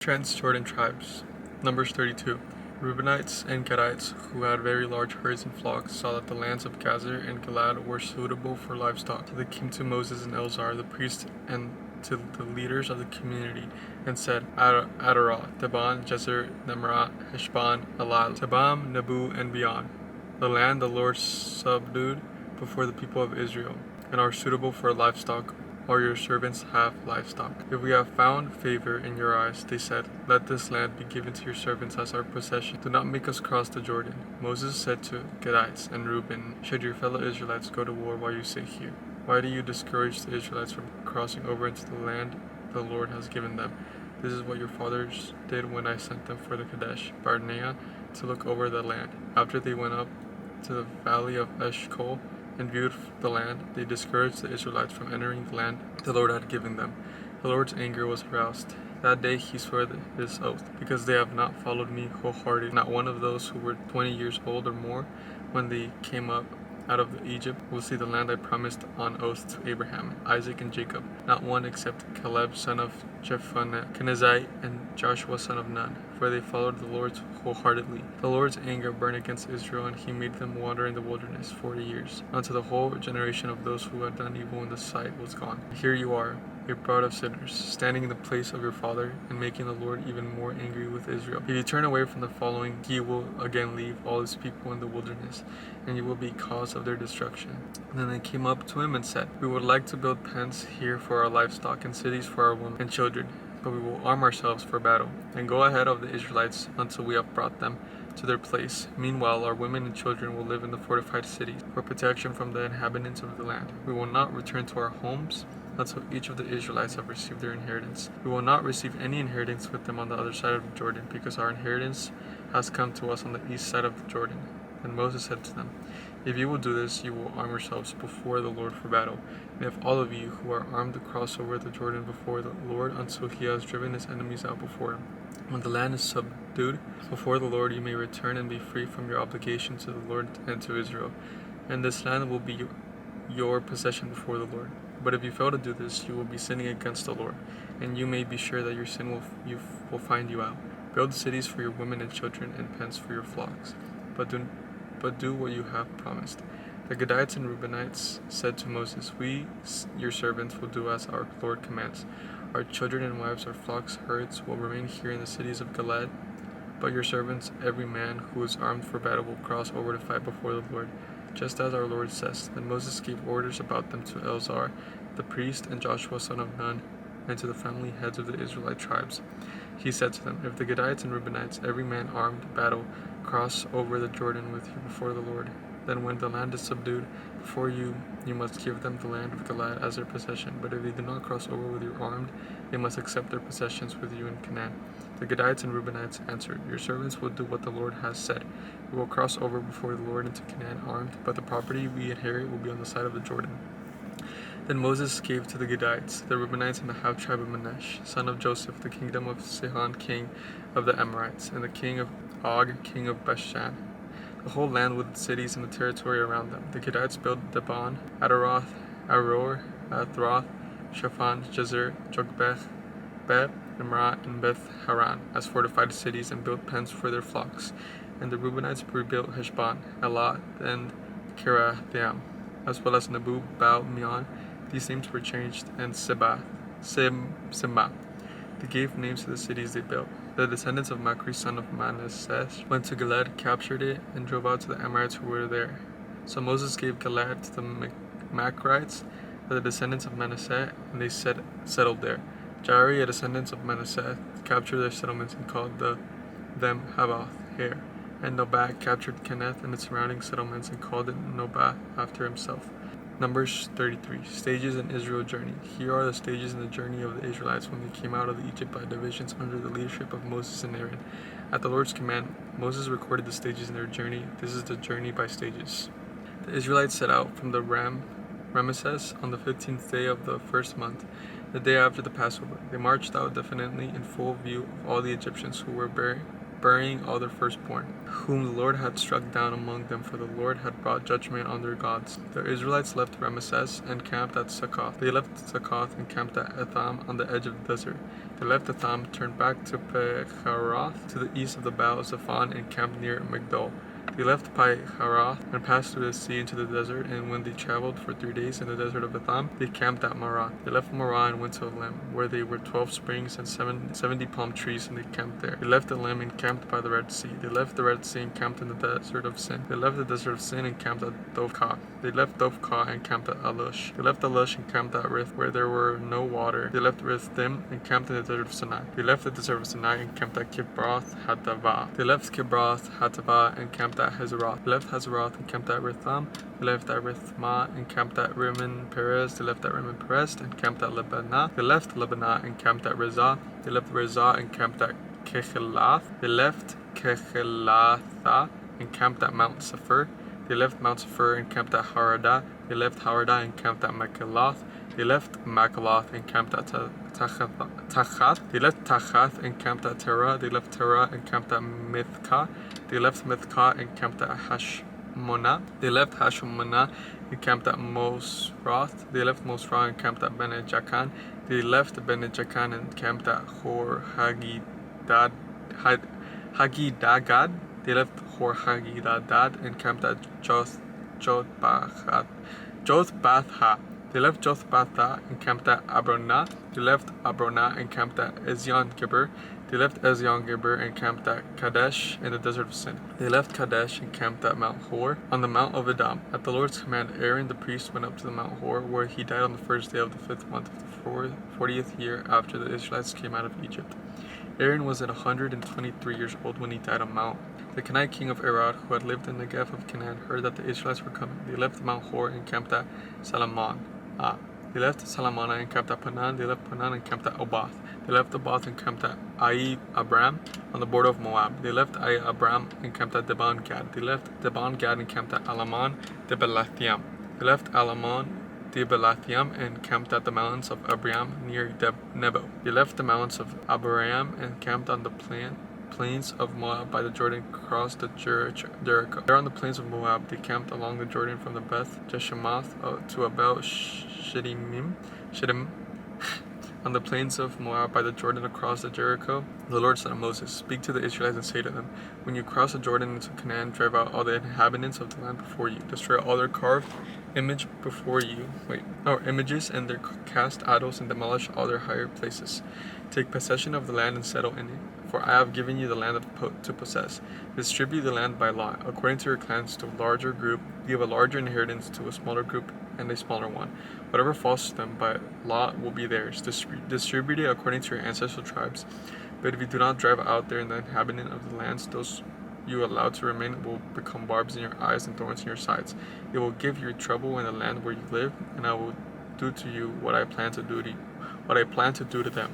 Transjordan tribes. Numbers 32. Reubenites and Gadites, who had very large herds and flocks, saw that the lands of Gazer and Gilad were suitable for livestock. So they came to Moses and Eleazar, the priest, and to the leaders of the community, and said, Adaroth, Dibon, Jezer, Nemrah, Heshbon, Elal, Tabam, Nebu, and beyond. The land the Lord subdued before the people of Israel, and are suitable for livestock, or your servants have livestock. If we have found favor in your eyes, they said, let this land be given to your servants as our possession. Do not make us cross the Jordan. Moses said to Gadites and Reuben, should your fellow Israelites go to war while you stay here? Why do you discourage the Israelites from crossing over into the land the Lord has given them? This is what your fathers did when I sent them for the Kadesh Barnea to look over the land. After they went up to the valley of Eshcol and viewed the land, they discouraged the Israelites from entering the land the Lord had given them. The Lord's anger was aroused. That day he swore this oath, because they have not followed me wholeheartedly. Not one of those who were 20 years old or more when they came up out of Egypt will see the land I promised on oath to Abraham, Isaac, and Jacob. Not one except Caleb son of Jephunneh, Kenizzite, and Joshua son of Nun, for they followed the Lord wholeheartedly. The Lord's anger burned against Israel, and he made them wander in the wilderness 40 years, until the whole generation of those who had done evil in the sight was gone. Here you are, a crowd of sinners, standing in the place of your father, and making the Lord even more angry with Israel. If you turn away from the following, he will again leave all his people in the wilderness, and you will be cause of their destruction. And then they came up to him and said, we would like to build pens here for our livestock, and cities for our women and children, but we will arm ourselves for battle, and go ahead of the Israelites until we have brought them to their place. Meanwhile, our women and children will live in the fortified cities for protection from the inhabitants of the land. We will not return to our homes until each of the Israelites have received their inheritance. We will not receive any inheritance with them on the other side of the Jordan, because our inheritance has come to us on the east side of the Jordan. And Moses said to them, if you will do this, you will arm yourselves before the Lord for battle. And if all of you who are armed cross over the Jordan before the Lord until he has driven his enemies out before him. When the land is subdued before the Lord, you may return and be free from your obligation to the Lord and to Israel. And this land will be your possession before the Lord. But if you fail to do this, you will be sinning against the Lord, and you may be sure that your sin will find you out. Build cities for your women and children, and pens for your flocks. But do what you have promised. The Gadites and Reubenites said to Moses, we, your servants, will do as our Lord commands. Our children and wives, our flocks, herds, will remain here in the cities of Gilead. But your servants, every man who is armed for battle, will cross over to fight before the Lord, just as our Lord says. Then Moses gave orders about them to Eleazar, the priest, and Joshua son of Nun, and to the family heads of the Israelite tribes. He said to them, if the Gadites and Reubenites, every man armed battle, cross over the Jordan with you before the Lord, then when the land is subdued before you, you must give them the land of Gilead as their possession. But if they do not cross over with you armed, they must accept their possessions with you in Canaan. The Gadites and Reubenites answered, your servants will do what the Lord has said. We will cross over before the Lord into Canaan armed, but the property we inherit will be on the side of the Jordan. Then Moses gave to the Gadites, the Reubenites, and the half-tribe of Manasseh, son of Joseph, the kingdom of Sihon, king of the Amorites, and the king of Og, king of Bashan, the whole land with its cities and the territory around them. The Gadites built Dibon, Adaroth, Aror, Athroth, Shaphan, Jezer, Jogbeth, Bet, Nimrah, and Beth Haran as fortified cities, and built pens for their flocks. And the Reubenites rebuilt Heshbon, Elah, and Kiriathaim, as well as Nebu, Baal, Meon. These names were changed, and Simba. They gave names to the cities they built. The descendants of Machri, son of Manasseh, went to Gilead, captured it, and drove out to the Amorites who were there. So Moses gave Gilead to the Machrites, the descendants of Manasseh, and they settled there. Jair, a descendants of Manasseh, captured their settlements and called them Havoth, here. And Nobah captured Kenneth and its surrounding settlements and called it Nobah after himself. Numbers 33. Stages in Israel journey. Here are the stages in the journey of the Israelites when they came out of Egypt by divisions under the leadership of Moses and Aaron. At the Lord's command, Moses recorded the stages in their journey. This is the journey by stages. The Israelites set out from the Ramesses on the 15th day of the first month, the day after the Passover. They marched out definitely in full view of all the Egyptians who were burying all their firstborn, whom the Lord had struck down among them, for the Lord had brought judgment on their gods. The Israelites left Ramesses and camped at Succoth. They left Succoth and camped at Etham on the edge of the desert. They left Etham, turned back to Pi-hahiroth to the east of the Baal of Zephon, and camped near Migdol. They left Pi-hahiroth and passed through the sea into the desert, and when they traveled for 3 days in the desert of Etham, they camped at Marah. They left Marah and went to Elim, where there were 12 springs and 70 palm trees, and they camped there. They left Elim and camped by the Red Sea. They left the Red Sea and camped in the desert of Sin. They left the desert of Sin and camped at Dovkah. They left Dovkah and camped at Alush. They left Alush and camped at Rith, where there were no water. They left Rithdim and camped in the desert of Sinai. They left the desert of Sinai and camped at Kibroth Hattaavah. They left Kibroth Hattaavah and camped at Hazeroth. They left Hazeroth and camped at Ritham. They left at Rithmah and camped at Rimmon Perez. They left at Rimmon Perez and camped at Lebanah. They left Lebanah and camped at Rizah. They left Rizah and camped at Kechilath. They left Kechilatha and camped at Mount Sephir. They left Mount Sephir and camped at Haradah. They left Haradah and camped at Makheloth. They left Makheloth and camped at Tachath. They left Tachath and camped at Terah. They left Terah and camped at Mithkah. They left Mithkah and camped at Hashmonah. They left Hashmonah and camped at Mosroth. They left Mosroth and camped at Bene Jacan. They left Bene Jacan and camped at Hor Haggidgad. They left Hor Haggidgad and camped at Jothbatha. They left Jothbatha and camped at Abronah. They left Abronah and camped at Ezion-Geber. They left Ezion-Geber and camped at Kadesh in the desert of Sin. They left Kadesh and camped at Mount Hor on the Mount of Edom. At the Lord's command, Aaron the priest went up to the Mount Hor, where he died on the first day of the 5th month of the 40th year after the Israelites came out of Egypt. Aaron was at 123 years old when he died on Mount. The Kenite king of Arad, who had lived in the Negev of Canaan, heard that the Israelites were coming. They left Mount Hor and camped at Salmon. They left Salmona and camped at Panan. They left Panan and camped at Oboth. They left Oboth and camped at Ai Abram on the border of Moab. They left Ai Abram and camped at Debon Gad. They left Debon Gad and camped at Alamon Debelathiam. They left Alamon Debelathiam and camped at the mountains of Abraham near Nebo. They left the mountains of Abraham and camped on the plains of Moab by the Jordan, crossed the Jericho. There on the plains of Moab, they camped along the Jordan from the Beth Jeshimoth to about Shittim. On the plains of Moab by the Jordan across the Jericho, the Lord said to Moses, "Speak to the Israelites and say to them, when you cross the Jordan into Canaan, drive out all the inhabitants of the land before you. Destroy all their carved images and their cast idols, and demolish all their higher places. Take possession of the land and settle in it. For I have given you the land to possess. Distribute the land by lot, according to your clans, to a larger group. Give a larger inheritance to a smaller group and a smaller one. Whatever falls to them by lot will be theirs. Distribute it according to your ancestral tribes. But if you do not drive out there, the inhabitant of the lands, those you allow to remain will become barbs in your eyes and thorns in your sides. It will give you trouble in the land where you live, and I will do to you what I plan to do to them."